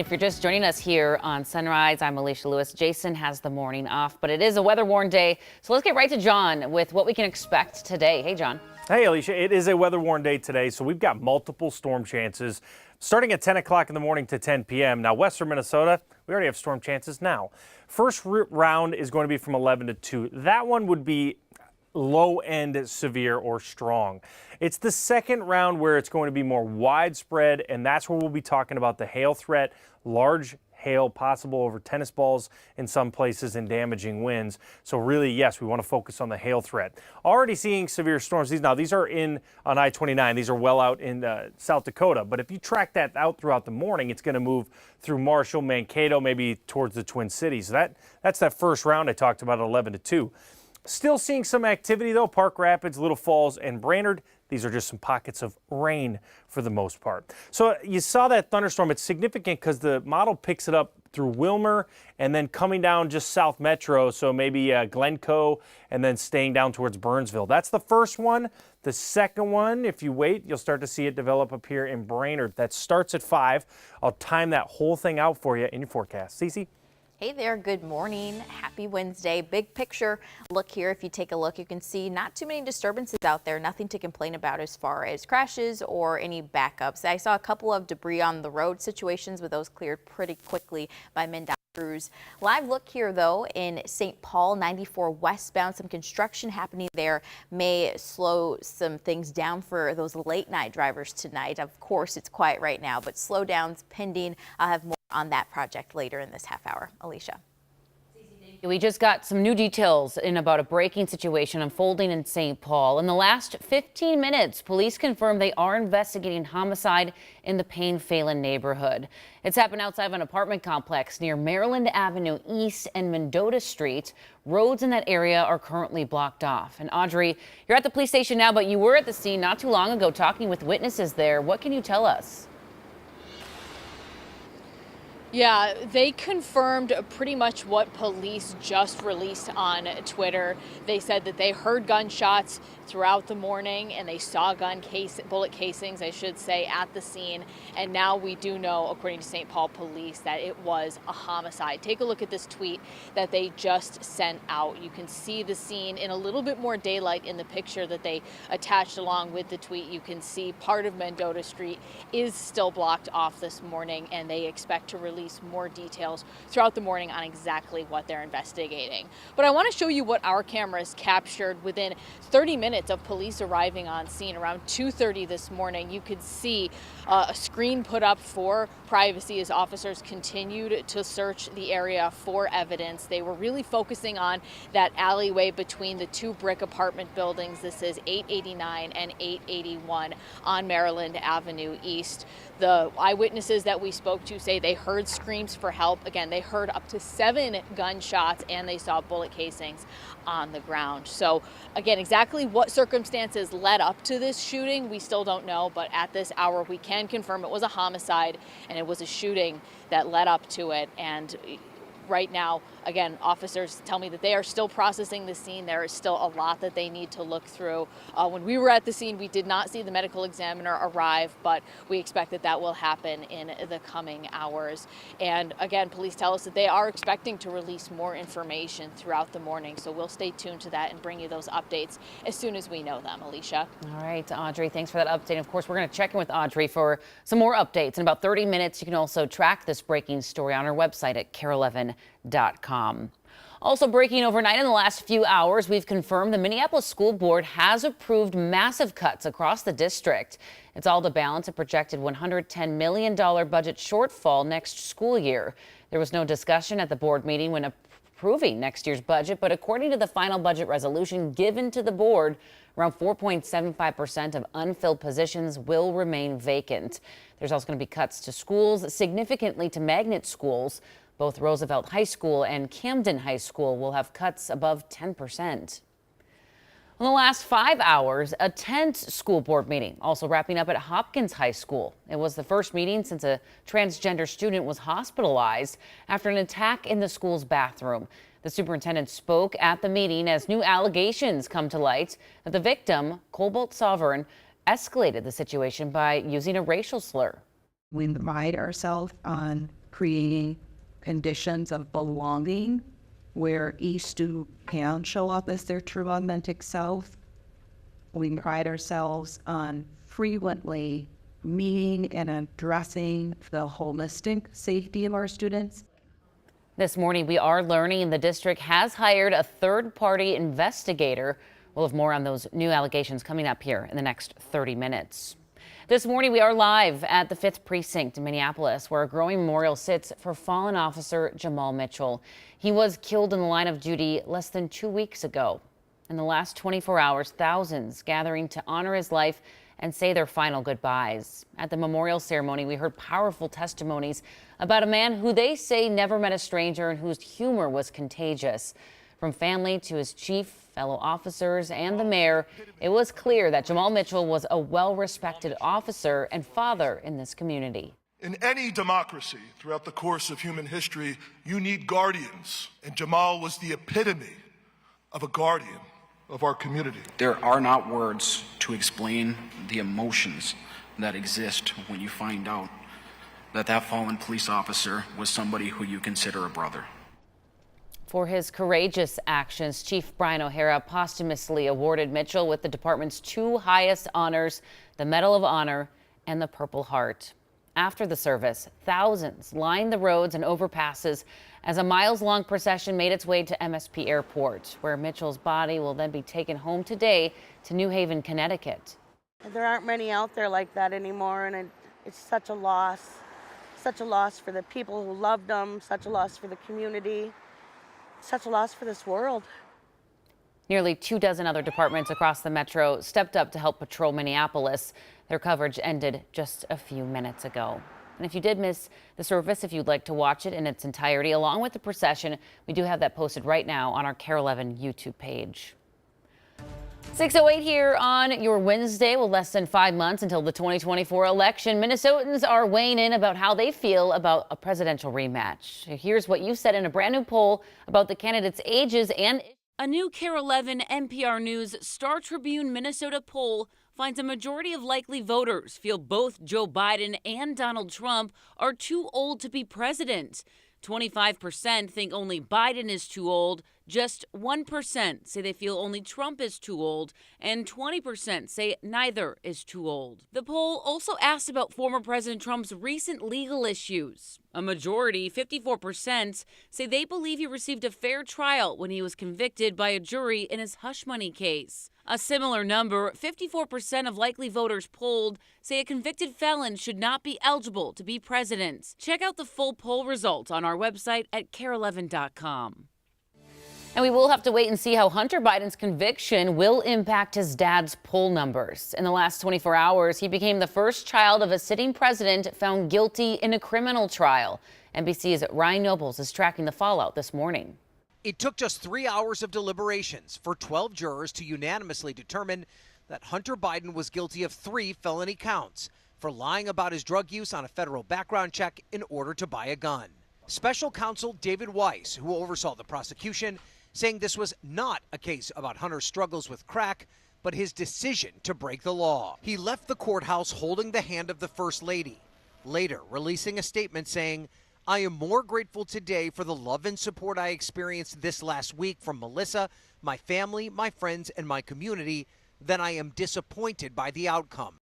If you're just joining us here on Sunrise, I'm Alicia Lewis. Jason has the morning off, but it is a weather-worn day. So let's get right to John with what we can expect today. Hey, John. Hey, Alicia. It is a weather-worn day today, so we've got multiple storm chances starting at 10 o'clock in the morning to 10 p.m. Now, western Minnesota, we already have storm chances now. First round is going to be from 11 to 2. That one would be low-end severe or strong. It's the second round where it's going to be more widespread, and that's where we'll be talking about the hail threat, large hail possible over tennis balls in some places and damaging winds. So really, yes, we want to focus on the hail threat. Already seeing severe storms. These are on I-29. These are well out in South Dakota. But if you track that out throughout the morning, it's going to move through Marshall, Mankato, maybe towards the Twin Cities. That's that first round I talked about at 11 to 2. Still seeing some activity, though. Park Rapids, Little Falls, and Brainerd. These are just some pockets of rain for the most part. So you saw that thunderstorm. It's significant because the model picks it up through Wilmer and then coming down just south Metro, so maybe Glencoe, and then staying down towards Burnsville. That's the first one. The second one, if you wait, you'll start to see it develop up here in Brainerd. That starts at 5. I'll time that whole thing out for you in your forecast. Cece? Hey there, good morning. Happy Wednesday. Big picture look here. If you take a look, you can see not too many disturbances out there. Nothing to complain about as far as crashes or any backups. I saw a couple of debris on the road situations, but those cleared pretty quickly by MnDOT crews. Live look here, though, in St. Paul, 94 westbound. Some construction happening there may slow some things down for those late night drivers tonight. Of course, it's quiet right now, but slowdowns pending. I'll have more on that project later in this half hour. Alicia. We just got some new details about a braking situation unfolding in St. Paul. In the last 15 minutes, police confirmed they are investigating homicide in the Payne-Phelan neighborhood. It's happened outside of an apartment complex near Maryland Avenue East and Mendota Street. Roads in that area are currently blocked off. And Audrey, you're at the police station now, but you were at the scene not too long ago talking with witnesses there. What can you tell us? Yeah, they confirmed pretty much what police just released on Twitter. They said that they heard gunshots throughout the morning and they saw bullet casings, I should say, at the scene. And now we do know, according to St. Paul police, that it was a homicide. Take a look at this tweet that they just sent out. You can see the scene in a little bit more daylight in the picture that they attached along with the tweet. You can see part of Mendota Street is still blocked off this morning, and they expect to release more details throughout the morning on exactly what they're investigating. But I want to show you what our cameras captured within 30 minutes of police arriving on scene. Around 2:30 this morning, you could see a screen put up for privacy as officers continued to search the area for evidence. They were really focusing on that alleyway between the two brick apartment buildings. This is 889 and 881 on Maryland Avenue East. The eyewitnesses that we spoke to say they heard screams for help. Again, they heard up to 7 gunshots and they saw bullet casings on the ground. So again, exactly what circumstances led up to this shooting, we still don't know, but at this hour we can confirm it was a homicide and it was a shooting that led up to it. And right now, again, officers tell me that they are still processing the scene. There is still a lot that they need to look through. When we were at the scene, we did not see the medical examiner arrive, but we expect that that will happen in the coming hours. And again, police tell us that they are expecting to release more information throughout the morning. So we'll stay tuned to that and bring you those updates as soon as we know them. Alicia. All right, Audrey, thanks for that update. Of course, we're going to check in with Audrey for some more updates in about 30 minutes. You can also track this breaking story on our website at KARE11.com. Also breaking overnight in the last few hours, we've confirmed the Minneapolis School Board has approved massive cuts across the district. It's all to balance a projected $110 million budget shortfall next school year. There was no discussion at the board meeting when approving next year's budget, but according to the final budget resolution given to the board, around 4.75% of unfilled positions will remain vacant. There's also going to be cuts to schools, significantly to magnet schools. Both Roosevelt High School and Camden High School will have cuts above 10%. In the last 5 hours, a tense school board meeting also wrapping up at Hopkins High School. It was the first meeting since a transgender student was hospitalized after an attack in the school's bathroom. The superintendent spoke at the meeting as new allegations come to light that the victim, Cobalt Sovereign, escalated the situation by using a racial slur. We pride ourselves on creating conditions of belonging where each student can show up as their true authentic self. We pride ourselves on frequently meeting and addressing the holistic safety of our students. This morning, we are learning the district has hired a third-party investigator. We'll have more on those new allegations coming up here in the next 30 minutes. This morning, we are live at the 5th Precinct in Minneapolis, where a growing memorial sits for fallen officer Jamal Mitchell. He was killed in the line of duty less than 2 weeks ago. In the last 24 hours, thousands gathering to honor his life and say their final goodbyes. At the memorial ceremony, we heard powerful testimonies about a man who they say never met a stranger and whose humor was contagious. From family to his chief, fellow officers, and the mayor, it was clear that Jamal Mitchell was a well-respected officer and father in this community. In any democracy throughout the course of human history, you need guardians, and Jamal was the epitome of a guardian of our community. There are not words to explain the emotions that exist when you find out that that fallen police officer was somebody who you consider a brother. For his courageous actions, Chief Brian O'Hara posthumously awarded Mitchell with the department's two highest honors, the Medal of Honor and the Purple Heart. After the service, thousands lined the roads and overpasses as a miles-long procession made its way to MSP Airport, where Mitchell's body will then be taken home today to New Haven, Connecticut. There aren't many out there like that anymore, and it's such a loss for the people who loved them, such a loss for the community, such a loss for this world. Nearly 24 other departments across the metro stepped up to help patrol Minneapolis. Their coverage ended just a few minutes ago. And if you did miss the service, if you'd like to watch it in its entirety, along with the procession, we do have that posted right now on our KARE 11 YouTube page. 6:08 here on your Wednesday, with less than 5 months until the 2024 election. Minnesotans are weighing in about how they feel about a presidential rematch. Here's what you said in a brand new poll about the candidates' ages and... A new KARE 11 NPR News Star Tribune Minnesota poll finds a majority of likely voters feel both Joe Biden and Donald Trump are too old to be president. 25% think only Biden is too old. Just 1% say they feel only Trump is too old, and 20% say neither is too old. The poll also asked about former President Trump's recent legal issues. A majority, 54%, say they believe he received a fair trial when he was convicted by a jury in his hush money case. A similar number, 54% of likely voters polled, say a convicted felon should not be eligible to be president. Check out the full poll results on our website at KARE11.com. And we will have to wait and see how Hunter Biden's conviction will impact his dad's poll numbers. In the last 24 hours, he became the first child of a sitting president found guilty in a criminal trial. NBC's Ryan Nobles is tracking the fallout this morning. It took just 3 hours of deliberations for 12 jurors to unanimously determine that Hunter Biden was guilty of 3 felony counts for lying about his drug use on a federal background check in order to buy a gun. Special counsel David Weiss, who oversaw the prosecution, saying this was not a case about Hunter's struggles with crack, but his decision to break the law. He left the courthouse holding the hand of the First Lady, later releasing a statement saying, "I am more grateful today for the love and support I experienced this last week from Melissa, my family, my friends, and my community than I am disappointed by the outcome."